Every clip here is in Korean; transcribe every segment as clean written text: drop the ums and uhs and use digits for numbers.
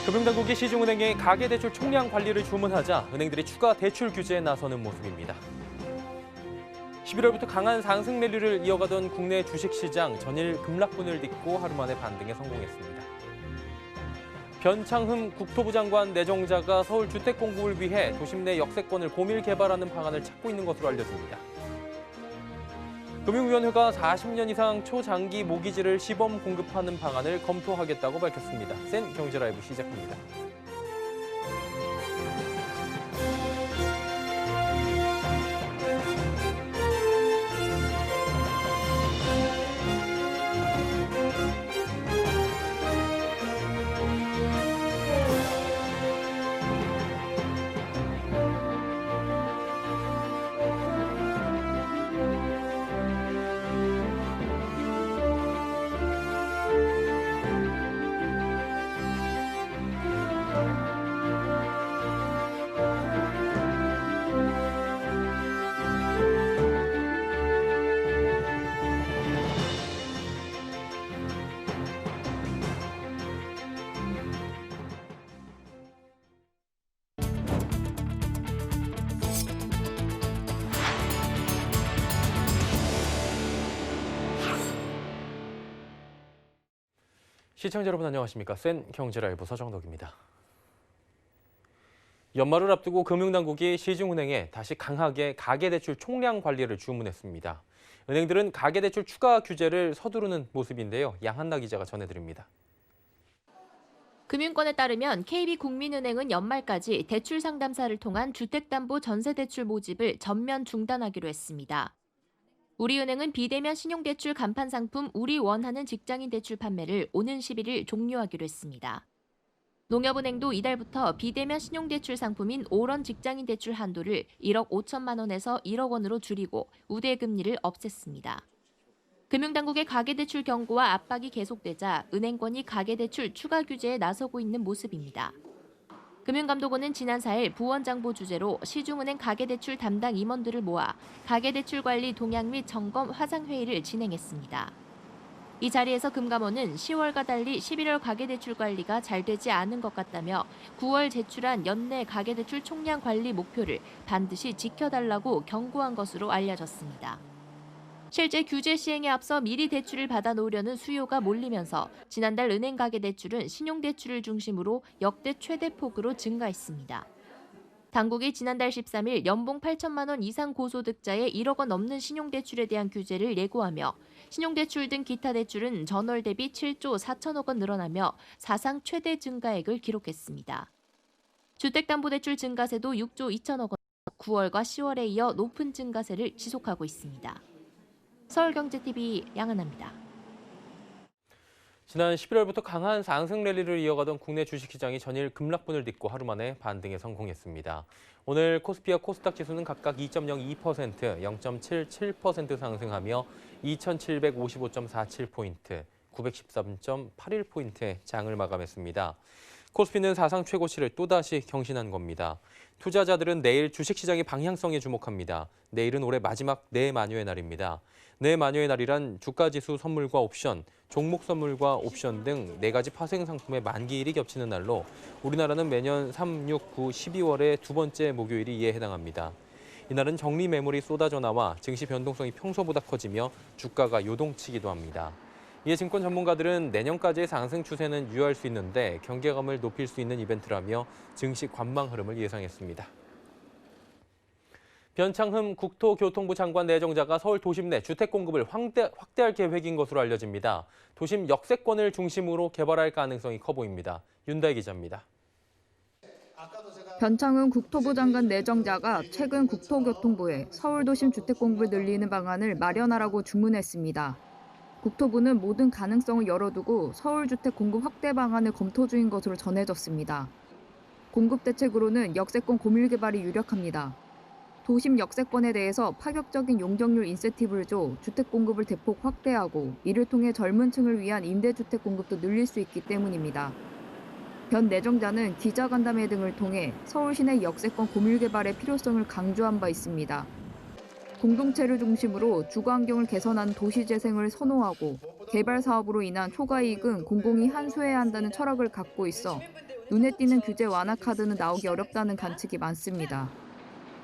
금융당국이 시중은행에 가계대출 총량 관리를 주문하자 은행들이 추가 대출 규제에 나서는 모습입니다. 11월부터 강한 상승 랠리를 이어가던 국내 주식시장 전일 급락분을 딛고 하루 만에 반등에 성공했습니다. 변창흠 국토부 장관 내정자가 서울 주택 공급을 위해 도심 내 역세권을 고밀 개발하는 방안을 찾고 있는 것으로 알려집니다. 금융위원회가 40년 이상 초장기 모기지를 시범 공급하는 방안을 검토하겠다고 밝혔습니다. 센 경제라이브 시작합니다. 시청자 여러분 안녕하십니까? 센 경제라이브 서정덕입니다. 연말을 앞두고 금융당국이 시중은행에 다시 강하게 가계대출 총량 관리를 주문했습니다. 은행들은 가계대출 추가 규제를 서두르는 모습인데요. 양한나 기자가 전해드립니다. 금융권에 따르면 KB국민은행은 연말까지 대출 상담사를 통한 주택담보 전세대출 모집을 전면 중단하기로 했습니다. 우리은행은 비대면 신용대출 간판 상품 우리원하는 직장인 대출 판매를 오는 11일 종료하기로 했습니다. 농협은행도 이달부터 비대면 신용대출 상품인 오런 직장인 대출 한도를 1억 5천만 원에서 1억 원으로 줄이고 우대금리를 없앴습니다. 금융당국의 가계대출 경고와 압박이 계속되자 은행권이 가계대출 추가 규제에 나서고 있는 모습입니다. 금융감독원은 지난 4일 부원장보 주재로 시중은행 가계대출 담당 임원들을 모아 가계대출 관리 동향 및 점검 화상회의를 진행했습니다. 이 자리에서 금감원은 10월과 달리 11월 가계대출 관리가 잘 되지 않은 것 같다며 9월 제출한 연내 가계대출 총량 관리 목표를 반드시 지켜달라고 경고한 것으로 알려졌습니다. 실제 규제 시행에 앞서 미리 대출을 받아놓으려는 수요가 몰리면서 지난달 은행 가계대출은 신용대출을 중심으로 역대 최대 폭으로 증가했습니다. 당국이 지난달 13일 연봉 8천만 원 이상 고소득자의 1억 원 넘는 신용대출에 대한 규제를 예고하며 신용대출 등 기타 대출은 전월 대비 7조 4천억 원 늘어나며 사상 최대 증가액을 기록했습니다. 주택담보대출 증가세도 6조 2천억 원, 9월과 10월에 이어 높은 증가세를 지속하고 있습니다. 서울경제TV 양은아입니다. 지난 11월부터 강한 상승 랠리를 이어가던 국내 주식시장이 전일 급락분을 딛고 하루 만에 반등에 성공했습니다. 오늘 코스피와 코스닥 지수는 각각 2.02%, 0.77% 상승하며 2,755.47포인트, 913.81포인트의 장을 마감했습니다. 코스피는 사상 최고치를 또다시 경신한 겁니다. 투자자들은 내일 주식시장의 방향성에 주목합니다. 내일은 올해 마지막 내마녀의 날입니다. 내마녀의 날이란 주가지수 선물과 옵션, 종목 선물과 옵션 등 4가지 파생 상품의 만기일이 겹치는 날로 우리나라는 매년 3, 6, 9, 12월의 두 번째 목요일이 이에 해당합니다. 이날은 정리 매물이 쏟아져 나와 증시 변동성이 평소보다 커지며 주가가 요동치기도 합니다. 이에 증권 전문가들은 내년까지의 상승 추세는 유효할 수 있는데 경계감을 높일 수 있는 이벤트라며 증시 관망 흐름을 예상했습니다. 변창흠 국토교통부 장관 내정자가 서울 도심 내 주택 공급을 확대할 계획인 것으로 알려집니다. 도심 역세권을 중심으로 개발할 가능성이 커 보입니다. 윤다희 기자입니다. 변창흠 국토부 장관 내정자가 최근 국토교통부에 서울 도심 주택 공급을 늘리는 방안을 마련하라고 주문했습니다. 국토부는 모든 가능성을 열어두고 서울 주택 공급 확대 방안을 검토 중인 것으로 전해졌습니다. 공급 대책으로는 역세권 고밀 개발이 유력합니다. 도심 역세권에 대해서 파격적인 용적률 인센티브를 줘 주택 공급을 대폭 확대하고 이를 통해 젊은 층을 위한 임대주택 공급도 늘릴 수 있기 때문입니다. 변 내정자는 기자간담회 등을 통해 서울 시내 역세권 고밀 개발의 필요성을 강조한 바 있습니다. 공동체를 중심으로 주거환경을 개선하는 도시재생을 선호하고 개발 사업으로 인한 초과이익은 공공이 환수해야 한다는 철학을 갖고 있어 눈에 띄는 규제 완화 카드는 나오기 어렵다는 관측이 많습니다.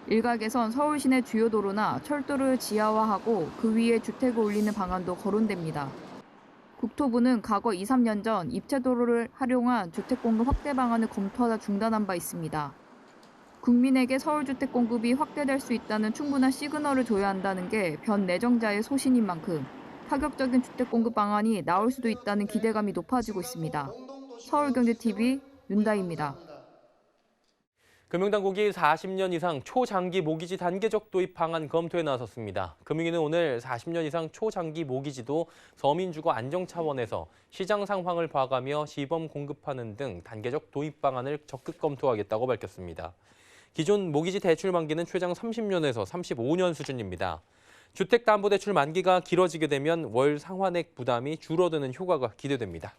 일각에선 서울 시내 주요 도로나 철도를 지하화하고 그 위에 주택을 올리는 방안도 거론됩니다. 국토부는 과거 2, 3년 전 입체도로를 활용한 주택 공급 확대 방안을 검토하다 중단한 바 있습니다. 국민에게 서울 주택 공급이 확대될 수 있다는 충분한 시그널을 줘야 한다는 게 변 내정자의 소신인 만큼 파격적인 주택 공급 방안이 나올 수도 있다는 기대감이 높아지고 있습니다. 서울경제TV 윤다희입니다. 금융당국이 40년 이상 초장기 모기지 단계적 도입 방안 검토에 나섰습니다. 금융위는 오늘 40년 이상 초장기 모기지도 서민주거 안정 차원에서 시장 상황을 봐가며 시범 공급하는 등 단계적 도입 방안을 적극 검토하겠다고 밝혔습니다. 기존 모기지 대출 만기는 최장 30년에서 35년 수준입니다. 주택담보대출 만기가 길어지게 되면 월 상환액 부담이 줄어드는 효과가 기대됩니다.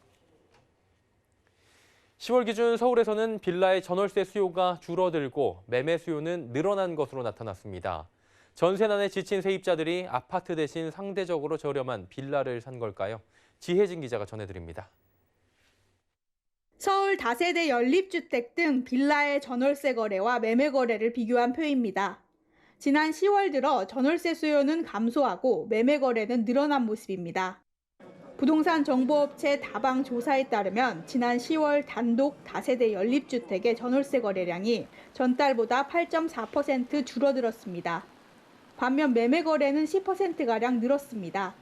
10월 기준 서울에서는 빌라의 전월세 수요가 줄어들고 매매 수요는 늘어난 것으로 나타났습니다. 전세난에 지친 세입자들이 아파트 대신 상대적으로 저렴한 빌라를 산 걸까요? 지혜진 기자가 전해드립니다. 서울 다세대 연립주택 등 빌라의 전월세 거래와 매매 거래를 비교한 표입니다. 지난 10월 들어 전월세 수요는 감소하고 매매 거래는 늘어난 모습입니다. 부동산 정보업체 다방 조사에 따르면 지난 10월 단독 다세대 연립주택의 전월세 거래량이 전달보다 8.4% 줄어들었습니다. 반면 매매 거래는 10%가량 늘었습니다.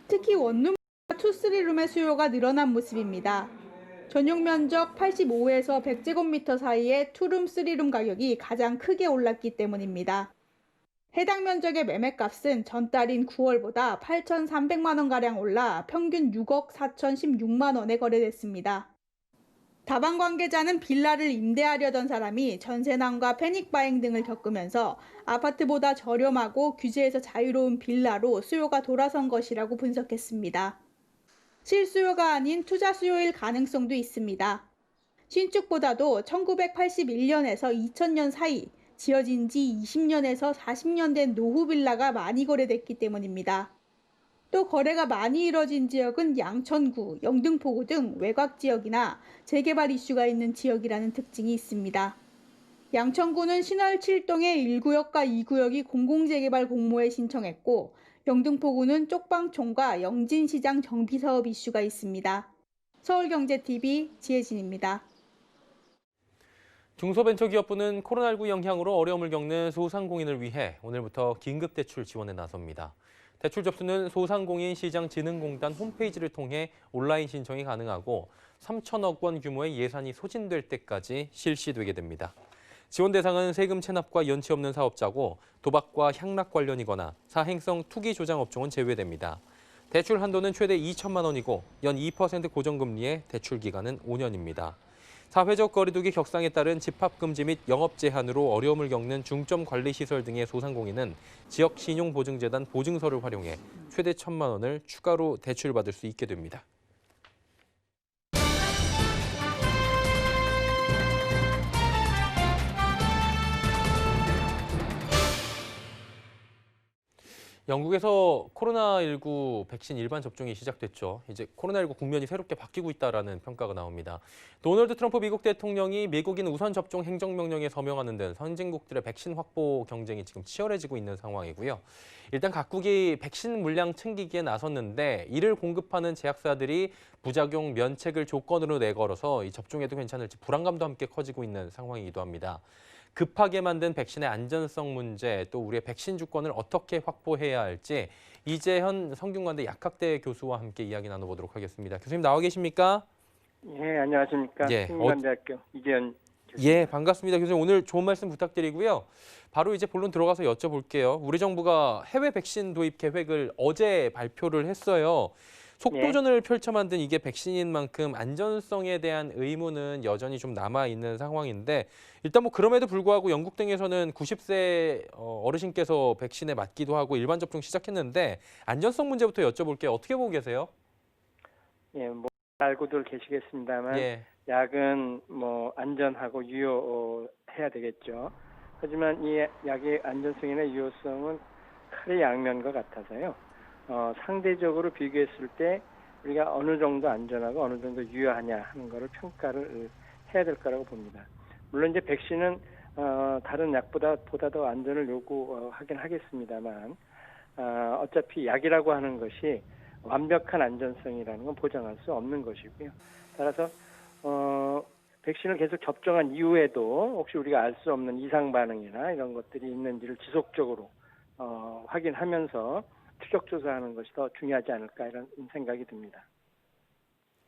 특히 원룸과 투, 쓰리룸의 수요가 늘어난 모습입니다. 전용 면적 85에서 100제곱미터 사이의 투룸, 쓰리룸 가격이 가장 크게 올랐기 때문입니다. 해당 면적의 매매값은 전달인 9월보다 8,300만 원가량 올라 평균 6억 4,016만 원에 거래됐습니다. 다방 관계자는 빌라를 임대하려던 사람이 전세난과 패닉바잉 등을 겪으면서 아파트보다 저렴하고 규제에서 자유로운 빌라로 수요가 돌아선 것이라고 분석했습니다. 실수요가 아닌 투자 수요일 가능성도 있습니다. 신축보다도 1981년에서 2000년 사이 지어진 지 20년에서 40년 된 노후 빌라가 많이 거래됐기 때문입니다. 또 거래가 많이 이뤄진 지역은 양천구, 영등포구 등 외곽 지역이나 재개발 이슈가 있는 지역이라는 특징이 있습니다. 양천구는 신월 7동의 1구역과 2구역이 공공재개발 공모에 신청했고 영등포구는 쪽방촌과 영진시장 정비사업 이슈가 있습니다. 서울경제TV 지혜진입니다. 중소벤처기업부는 코로나19 영향으로 어려움을 겪는 소상공인을 위해 오늘부터 긴급대출 지원에 나섭니다. 대출 접수는 소상공인시장진흥공단 홈페이지를 통해 온라인 신청이 가능하고 3천억 원 규모의 예산이 소진될 때까지 실시되게 됩니다. 지원 대상은 세금 체납과 연체 없는 사업자고 도박과 향락 관련이거나 사행성 투기 조장 업종은 제외됩니다. 대출 한도는 최대 2천만 원이고 연 2% 고정금리에 대출 기간은 5년입니다. 사회적 거리두기 격상에 따른 집합금지 및 영업 제한으로 어려움을 겪는 중점관리시설 등의 소상공인은 지역신용보증재단 보증서를 활용해 최대 1,000만 원을 추가로 대출받을 수 있게 됩니다. 영국에서 코로나19 백신 일반 접종이 시작됐죠. 이제 코로나19 국면이 새롭게 바뀌고 있다라는 평가가 나옵니다. 도널드 트럼프 미국 대통령이 미국인 우선 접종 행정명령에 서명하는 등 선진국들의 백신 확보 경쟁이 지금 치열해지고 있는 상황이고요. 일단 각국이 백신 물량 챙기기에 나섰는데 이를 공급하는 제약사들이 부작용 면책을 조건으로 내걸어서 이 접종에도 괜찮을지 불안감도 함께 커지고 있는 상황이기도 합니다. 급하게 만든 백신의 안전성 문제, 또 우리의 백신 주권을 어떻게 확보해야 할지 이재현 성균관대 약학대 교수와 함께 이야기 나눠보도록 하겠습니다. 교수님 나와 계십니까? 예, 안녕하십니까. 예, 성균관대학교 이재현 교수님. 예, 반갑습니다. 교수님 오늘 좋은 말씀 부탁드리고요. 바로 이제 본론 들어가서 여쭤볼게요. 우리 정부가 해외 백신 도입 계획을 어제 발표를 했어요. 속도전을 펼쳐 만든 이게 백신인 만큼 안전성에 대한 의문은 여전히 좀 남아있는 상황인데 일단 뭐 그럼에도 불구하고 영국 등에서는 90세 어르신께서 백신에 맞기도 하고 일반 접종 시작했는데 안전성 문제부터 여쭤볼게요. 어떻게 보고 계세요? 예, 뭐 알고들 계시겠습니다만 예. 약은 뭐 안전하고 유효해야 되겠죠. 하지만 이 약의 안전성이나 유효성은 칼의 양면과 같아서요. 상대적으로 비교했을 때 우리가 어느 정도 안전하고 어느 정도 유효하냐 하는 거를 평가를 해야 될 거라고 봅니다. 물론 이제 백신은 다른 약보다 더 안전을 요구하긴 하겠습니다만 어차피 약이라고 하는 것이 완벽한 안전성이라는 건 보장할 수 없는 것이고요. 따라서 백신을 계속 접종한 이후에도 혹시 우리가 알 수 없는 이상 반응이나 이런 것들이 있는지를 지속적으로 확인하면서 추적 조사하는 것이 더 중요하지 않을까 이런 생각이 듭니다.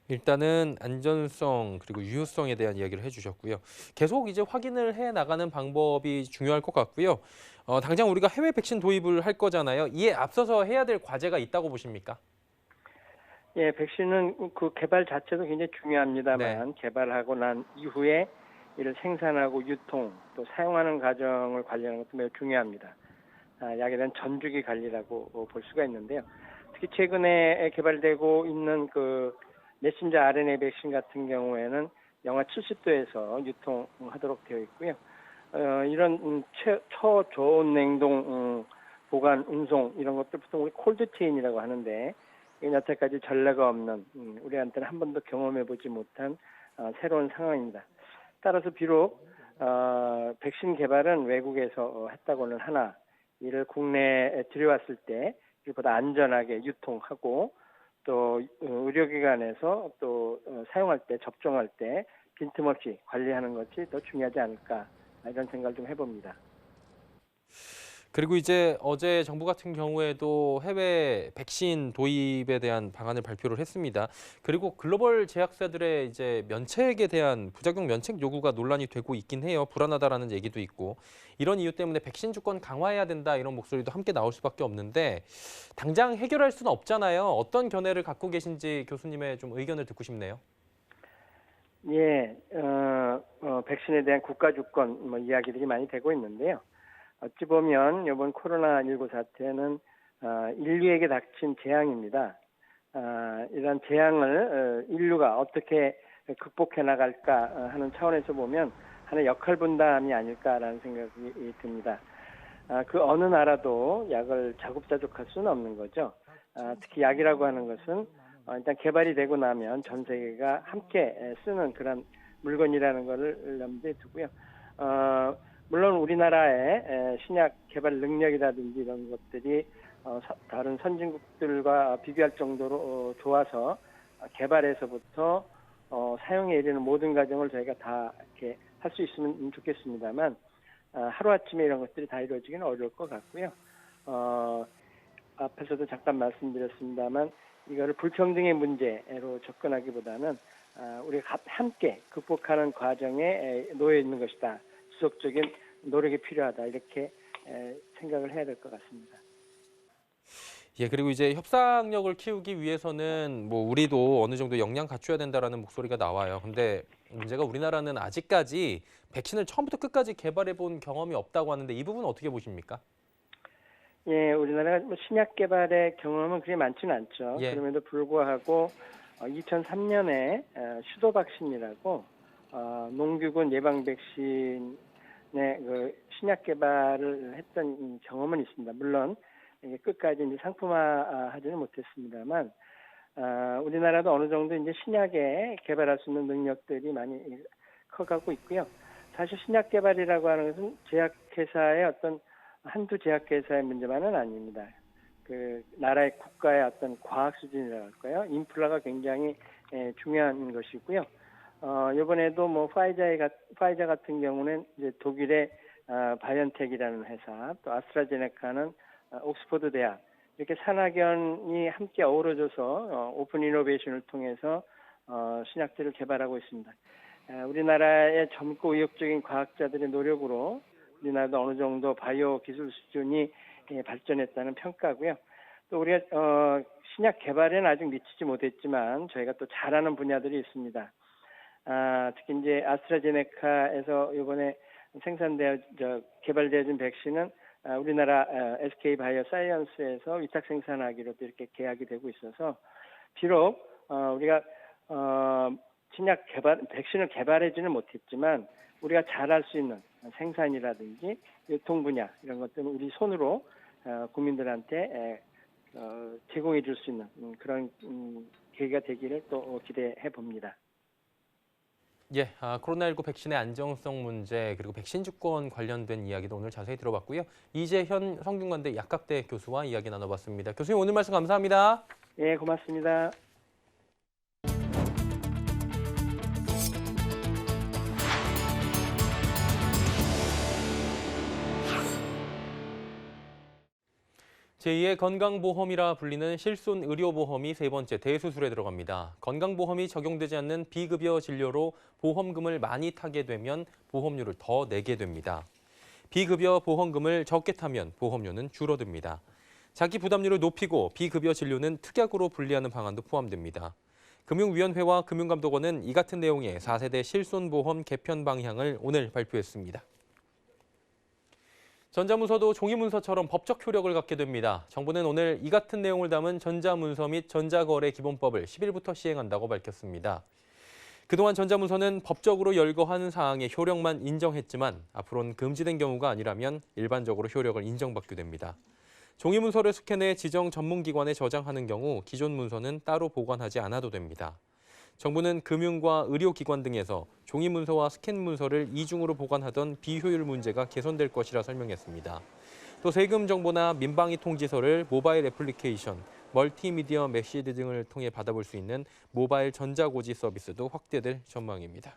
일단은 안전성 그리고 유효성에 대한 이야기를 해주셨고요. 계속 이제 확인을 해 나가는 방법이 중요할 것 같고요. 당장 우리가 해외 백신 도입을 할 거잖아요. 이에 앞서서 해야 될 과제가 있다고 보십니까? 예, 백신은 그 개발 자체도 굉장히 중요합니다만 개발하고 난 이후에 이를 생산하고 유통 또 사용하는 과정을 관리하는 것도 매우 중요합니다. 약에 대한 전주기 관리라고 볼 수가 있는데요. 특히 최근에 개발되고 있는 그 메신저 RNA 백신 같은 경우에는 영하 70도에서 유통하도록 되어 있고요. 이런 초저온 냉동 보관 운송 이런 것들 보통 우리 콜드체인이라고 하는데 여태까지 전례가 없는 우리한테는 한 번도 경험해보지 못한 새로운 상황입니다. 따라서 비록 백신 개발은 외국에서 했다고는 하나 이를 국내에 들여왔을 때 이보다 안전하게 유통하고 또 의료기관에서 또 사용할 때 접종할 때 빈틈없이 관리하는 것이 더 중요하지 않을까 이런 생각을 좀 해봅니다. 그리고 이제 어제 정부 같은 경우에도 해외 백신 도입에 대한 방안을 발표를 했습니다. 그리고 글로벌 제약사들의 이제 면책에 대한 부작용 면책 요구가 논란이 되고 있긴 해요. 불안하다라는 얘기도 있고. 이런 이유 때문에 백신 주권 강화해야 된다 이런 목소리도 함께 나올 수밖에 없는데 당장 해결할 수는 없잖아요. 어떤 견해를 갖고 계신지 교수님의 좀 의견을 듣고 싶네요. 예, 백신에 대한 국가 주권 이야기들이 많이 되고 있는데요. 어찌 보면 이번 코로나19 사태는 인류에게 닥친 재앙입니다. 이런 재앙을 인류가 어떻게 극복해 나갈까 하는 차원에서 보면 하나의 역할 분담이 아닐까라는 생각이 듭니다. 그 어느 나라도 약을 자급자족할 수는 없는 거죠. 특히 약이라고 하는 것은 일단 개발이 되고 나면 전 세계가 함께 쓰는 그런 물건이라는 것을 염두에 두고요. 물론 우리나라의 신약 개발 능력이라든지 이런 것들이 다른 선진국들과 비교할 정도로 좋아서 개발에서부터 사용에 이르는 모든 과정을 저희가 다 이렇게 할 수 있으면 좋겠습니다만 하루아침에 이런 것들이 다 이루어지기는 어려울 것 같고요. 앞에서도 잠깐 말씀드렸습니다만 이거를 불평등의 문제로 접근하기보다는 우리가 함께 극복하는 과정에 놓여 있는 것이다. 지속적인 노력이 필요하다. 이렇게 생각을 해야 될 것 같습니다. 예, 그리고 이제 협상력을 키우기 위해서는 뭐 우리도 어느 정도 역량 갖춰야 된다라는 목소리가 나와요. 근데 문제가 우리나라는 아직까지 백신을 처음부터 끝까지 개발해 본 경험이 없다고 하는데 이 부분은 어떻게 보십니까? 예, 우리나라가 신약 개발의 경험은 그리 많지는 않죠. 예. 그럼에도 불구하고 2003년에 슈도박신이라고 농규군 예방 백신의 그 신약 개발을 했던 경험은 있습니다. 물론 이게 끝까지 이제 상품화하지는 못했습니다만 우리나라도 어느 정도 이제 신약에 개발할 수 있는 능력들이 많이 커가고 있고요. 사실 신약 개발이라고 하는 것은 제약회사의 어떤 한두 제약회사의 문제만은 아닙니다. 그 나라의 국가의 어떤 과학 수준이라고 할까요? 인플라가 굉장히 중요한 것이고요. 이번에도 뭐 파이자 같은 경우는 이제 독일의 바이언텍이라는 회사, 또 아스트라제네카는 옥스퍼드 대학 이렇게 산학연이 함께 어우러져서 오픈 이노베이션을 통해서 신약들을 개발하고 있습니다. 우리나라의 젊고 의욕적인 과학자들의 노력으로 우리나라도 어느 정도 바이오 기술 수준이 발전했다는 평가고요. 또 우리가 신약 개발에는 아직 미치지 못했지만 저희가 또 잘하는 분야들이 있습니다. 특히 이제 아스트라제네카에서 이번에 개발되어진 백신은 우리나라 SK 바이오사이언스에서 위탁 생산하기로 또 이렇게 계약이 되고 있어서 비록 우리가 신약 백신을 개발하지는 못했지만 우리가 잘할 수 있는 생산이라든지 유통 분야 이런 것들은 우리 손으로 국민들한테 제공해 줄 수 있는 그런 계기가 되기를 또 기대해 봅니다. 예, 코로나19 백신의 안정성 문제 그리고 백신 주권 관련된 이야기도 오늘 자세히 들어봤고요. 이재현 성균관대 약학대 교수와 이야기 나눠봤습니다. 교수님 오늘 말씀 감사합니다. 예, 고맙습니다. 제2의 건강보험이라 불리는 실손 의료보험이 세 번째 대수술에 들어갑니다. 건강보험이 적용되지 않는 비급여 진료로 보험금을 많이 타게 되면 보험료를 더 내게 됩니다. 비급여 보험금을 적게 타면 보험료는 줄어듭니다. 자기 부담률을 높이고 비급여 진료는 특약으로 분리하는 방안도 포함됩니다. 금융위원회와 금융감독원은 이 같은 내용의 4세대 실손보험 개편 방향을 오늘 발표했습니다. 전자문서도 종이문서처럼 법적 효력을 갖게 됩니다. 정부는 오늘 이 같은 내용을 담은 전자문서 및 전자거래기본법을 10일부터 시행한다고 밝혔습니다. 그동안 전자문서는 법적으로 열거한 사항의 효력만 인정했지만 앞으로는 금지된 경우가 아니라면 일반적으로 효력을 인정받게 됩니다. 종이문서를 스캔해 지정 전문기관에 저장하는 경우 기존 문서는 따로 보관하지 않아도 됩니다. 정부는 금융과 의료기관 등에서 종이문서와 스캔문서를 이중으로 보관하던 비효율 문제가 개선될 것이라 설명했습니다. 또 세금 정보나 민방위 통지서를 모바일 애플리케이션, 멀티미디어 메시지 등을 통해 받아볼 수 있는 모바일 전자고지 서비스도 확대될 전망입니다.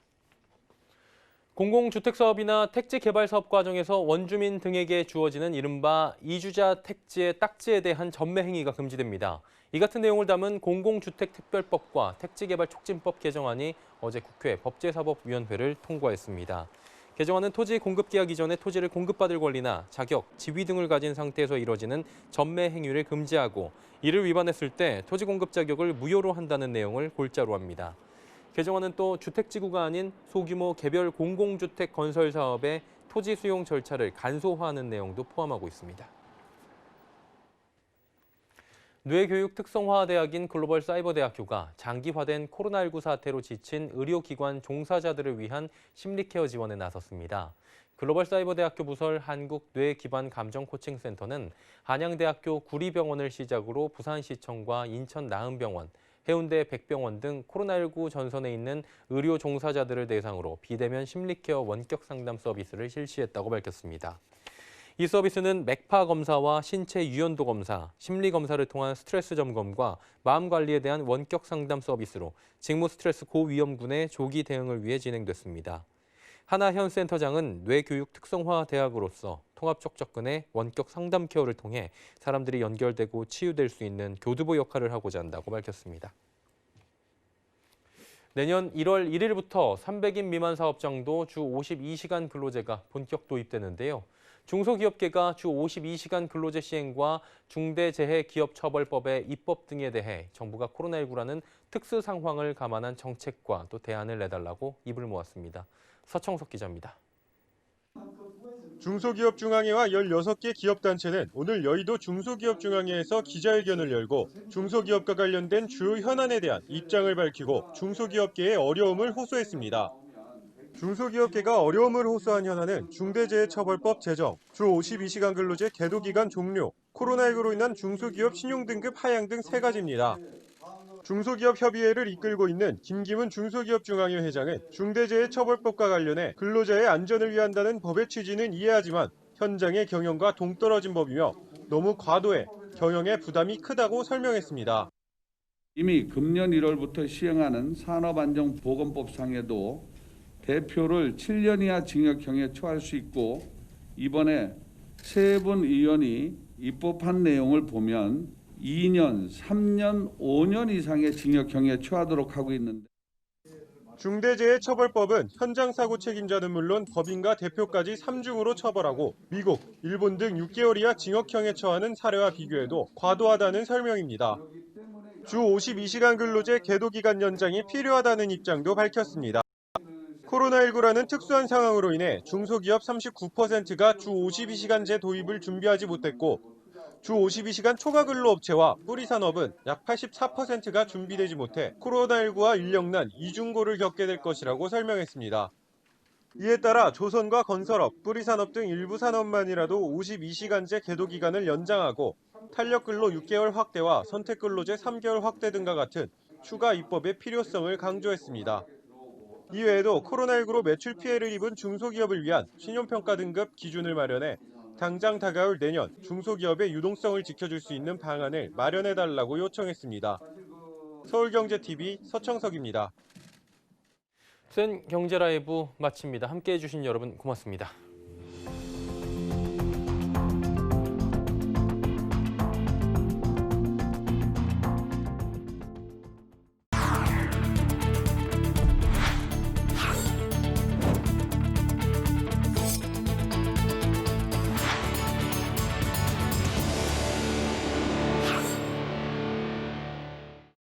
공공주택사업이나 택지개발사업 과정에서 원주민 등에게 주어지는 이른바 이주자 택지의 딱지에 대한 전매 행위가 금지됩니다. 이 같은 내용을 담은 공공주택특별법과 택지개발촉진법 개정안이 어제 국회 법제사법위원회를 통과했습니다. 개정안은 토지 공급 계약 이전에 토지를 공급받을 권리나 자격, 지위 등을 가진 상태에서 이뤄지는 전매 행위를 금지하고 이를 위반했을 때 토지 공급 자격을 무효로 한다는 내용을 골자로 합니다. 개정안은 또 주택지구가 아닌 소규모 개별 공공주택 건설 사업의 토지 수용 절차를 간소화하는 내용도 포함하고 있습니다. 뇌교육 특성화대학인 글로벌사이버대학교가 장기화된 코로나19 사태로 지친 의료기관 종사자들을 위한 심리케어 지원에 나섰습니다. 글로벌사이버대학교 부설 한국뇌기반감정코칭센터는 한양대학교 구리병원을 시작으로 부산시청과 인천나은병원, 해운대 백병원 등 코로나19 전선에 있는 의료 종사자들을 대상으로 비대면 심리케어 원격 상담 서비스를 실시했다고 밝혔습니다. 이 서비스는 맥파 검사와 신체 유연도 검사, 심리 검사를 통한 스트레스 점검과 마음 관리에 대한 원격 상담 서비스로 직무 스트레스 고위험군의 조기 대응을 위해 진행됐습니다. 하나현 센터장은 뇌교육 특성화 대학으로서 통합적 접근의 원격 상담 케어를 통해 사람들이 연결되고 치유될 수 있는 교두보 역할을 하고자 한다고 밝혔습니다. 내년 1월 1일부터 300인 미만 사업장도 주 52시간 근로제가 본격 도입되는데요. 중소기업계가 주 52시간 근로제 시행과 중대재해기업처벌법의 입법 등에 대해 정부가 코로나19라는 특수 상황을 감안한 정책과 또 대안을 내달라고 입을 모았습니다. 서청석 기자입니다. 중소기업중앙회와 16개 기업단체는 오늘 여의도 중소기업중앙회에서 기자회견을 열고 중소기업과 관련된 주요 현안에 대한 입장을 밝히고 중소기업계의 어려움을 호소했습니다. 중소기업계가 어려움을 호소한 현안은 중대재해처벌법 제정, 주 52시간 근로제 계도기간 종료, 코로나19로 인한 중소기업 신용등급 하향 등 3가지입니다. 중소기업협의회를 이끌고 있는 김기문 중소기업중앙회 회장은 중대재해처벌법과 관련해 근로자의 안전을 위한다는 법의 취지는 이해하지만 현장의 경영과 동떨어진 법이며 너무 과도해 경영에 부담이 크다고 설명했습니다. 이미 금년 1월부터 시행하는 산업안전보건법상에도 대표를 7년 이하 징역형에 처할 수 있고 이번에 세 분 의원이 입법한 내용을 보면 2년, 3년, 5년 이상의 징역형에 처하도록 하고 있는데 중대재해처벌법은 현장사고 책임자는 물론 법인과 대표까지 3중으로 처벌하고 미국, 일본 등 6개월 이하 징역형에 처하는 사례와 비교해도 과도하다는 설명입니다. 주 52시간 근로제 계도기간 연장이 필요하다는 입장도 밝혔습니다. 코로나19라는 특수한 상황으로 인해 중소기업 39%가 주 52시간제 도입을 준비하지 못했고 주 52시간 초과근로업체와 뿌리산업은 약 84%가 준비되지 못해 코로나19와 인력난, 이중고를 겪게 될 것이라고 설명했습니다. 이에 따라 조선과 건설업, 뿌리산업 등 일부 산업만이라도 52시간제 계도기간을 연장하고 탄력근로 6개월 확대와 선택근로제 3개월 확대 등과 같은 추가 입법의 필요성을 강조했습니다. 이외에도 코로나19로 매출 피해를 입은 중소기업을 위한 신용평가 등급 기준을 마련해 당장 다가올 내년 중소기업의 유동성을 지켜줄 수 있는 방안을 마련해달라고 요청했습니다. 서울경제TV 서청석입니다. 센 경제 라이브 마칩니다. 함께해 주신 여러분 고맙습니다.